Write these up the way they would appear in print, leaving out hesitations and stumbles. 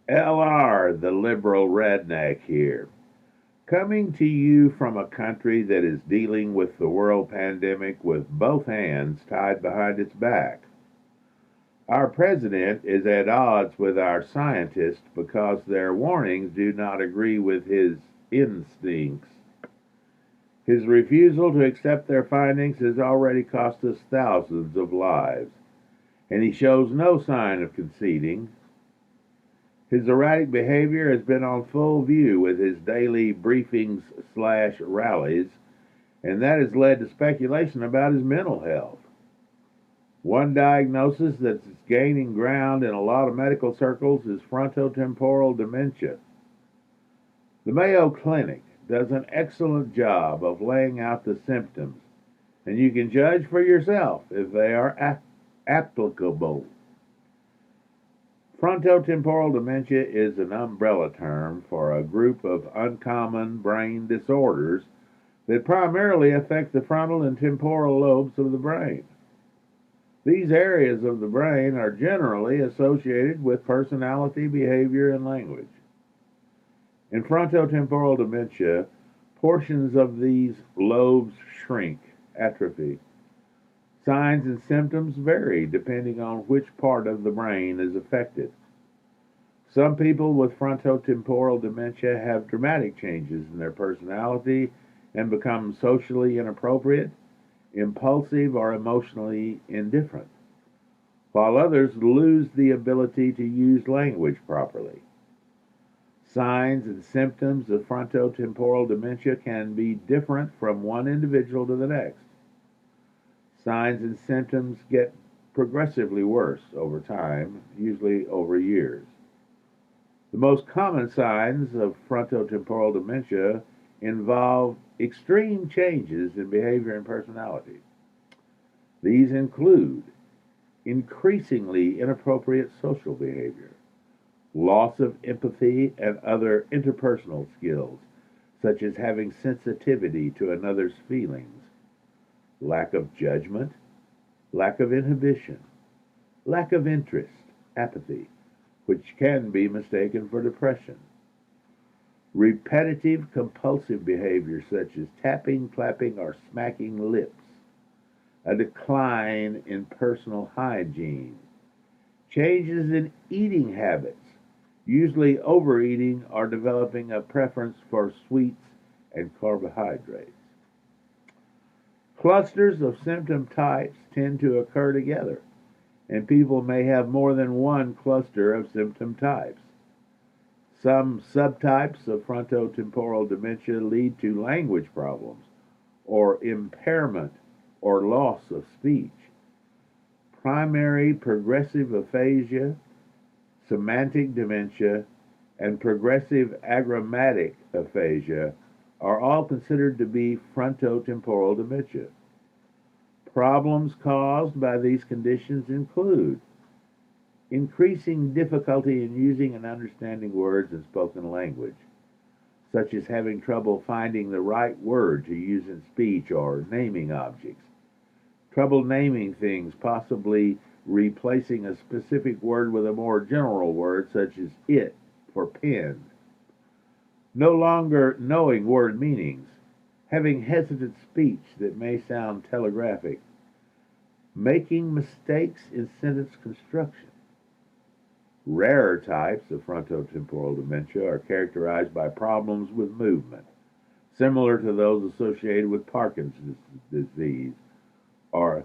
LR, the liberal redneck here, coming to you from a country that is dealing with the world pandemic with both hands tied behind its back. Our president is at odds with our scientists because their warnings do not agree with his instincts. His refusal to accept their findings has already cost us thousands of lives, and he shows no sign of conceding. His erratic behavior has been on full view with his daily briefings/rallies, and that has led to speculation about his mental health. One diagnosis that's gaining ground in a lot of medical circles is frontotemporal dementia. The Mayo Clinic does an excellent job of laying out the symptoms, and you can judge for yourself if they are applicable. Frontotemporal dementia is an umbrella term for a group of uncommon brain disorders that primarily affect the frontal and temporal lobes of the brain. These areas of the brain are generally associated with personality, behavior, and language. In frontotemporal dementia, portions of these lobes shrink, atrophy. Signs and symptoms vary depending on which part of the brain is affected. Some people with frontotemporal dementia have dramatic changes in their personality and become socially inappropriate, impulsive, or emotionally indifferent, while others lose the ability to use language properly. Signs and symptoms of frontotemporal dementia can be different from one individual to the next. Signs and symptoms get progressively worse over time, usually over years. The most common signs of frontotemporal dementia involve extreme changes in behavior and personality. These include increasingly inappropriate social behavior, loss of empathy and other interpersonal skills, such as having sensitivity to another's feelings, lack of judgment, lack of inhibition, lack of interest, apathy, which can be mistaken for depression, repetitive compulsive behavior such as tapping, clapping, or smacking lips, a decline in personal hygiene, changes in eating habits, usually overeating or developing a preference for sweets and carbohydrates. Clusters of symptom types tend to occur together, and people may have more than one cluster of symptom types. Some subtypes of frontotemporal dementia lead to language problems or impairment or loss of speech. Primary progressive aphasia, semantic dementia, and progressive agrammatic aphasia are all considered to be frontotemporal dementia. Problems caused by these conditions include increasing difficulty in using and understanding words in spoken language, such as having trouble finding the right word to use in speech or naming objects, trouble naming things, possibly replacing a specific word with a more general word such as it for pen, no longer knowing word meanings, having hesitant speech that may sound telegraphic, making mistakes in sentence construction. Rarer types of frontotemporal dementia are characterized by problems with movement, similar to those associated with Parkinson's disease or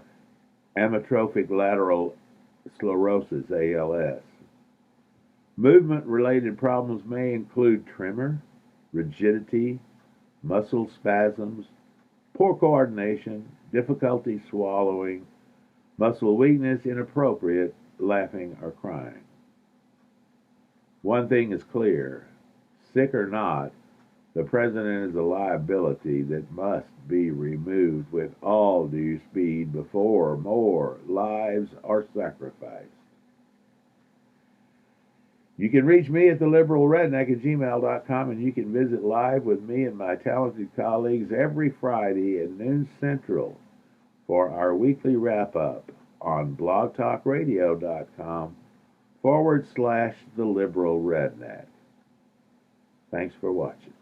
amyotrophic lateral sclerosis, ALS. Movement-related problems may include tremor, rigidity, muscle spasms, poor coordination, difficulty swallowing, muscle weakness, inappropriate laughing or crying. One thing is clear, sick or not, the president is a liability that must be removed with all due speed before more lives are sacrificed. You can reach me at theliberalredneck@gmail.com, and you can visit live with me and my talented colleagues every Friday at noon Central for our weekly wrap-up on blogtalkradio.com /the liberal redneck. Thanks for watching.